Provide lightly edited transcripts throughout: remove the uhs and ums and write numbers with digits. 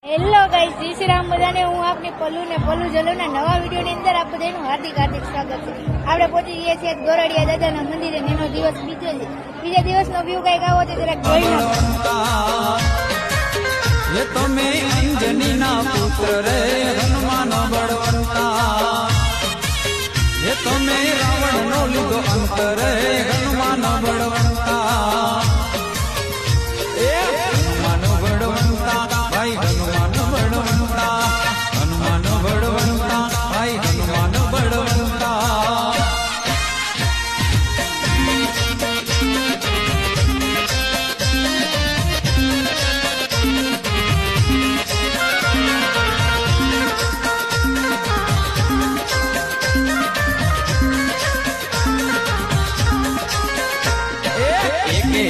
Hello guys, જય શ્રી રામ બધાને। હું આપની પલ્લુ ને પલ્લુ જલોના નવા વિડીયો ની અંદર આપ બધાનું હાર્દિક સ્વાગત છે। આપણે પહોંચી ગયા છીએ ગોરડિયા દાદાના મંદિરે। એનો દિવસ બીજો છે, બીજા દિવસનો વ્યૂ કઈક આવો છે, જરાક જોઈ ये तो मैं अंजनी ना पुत्र रे हनुमान बड़वंता, ये तो मैं रावण नो लीधो अंत रे हनुमान बड़वंता, ए हनुमान बड़वंता भाई हनुमान बड़वंता, हनुमान बड़वंता भाई हनुमान बड़वंता।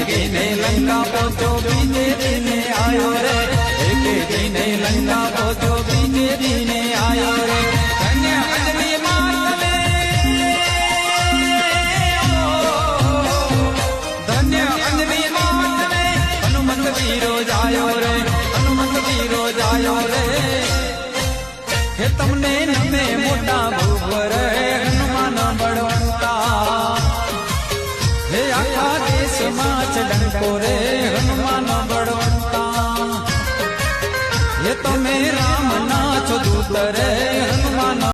दिने लंका पहुंचो बीजे दिने आयो रे, एक दिने लंका पहुंचो बीजे दिने आयो रे। धन्य अंजनी मातले, धन्य अंजनी मातले, हनुमंत वीरो जायो रे, हनुमंत वीरो जायो रे। हे तमने नमे मोटा भूप रे हनुमान बड़वंता, हे आखा देश माच डंको रे हनुमान बड़वंता, ये तो मैं राम नाच दूत रे हनुमान।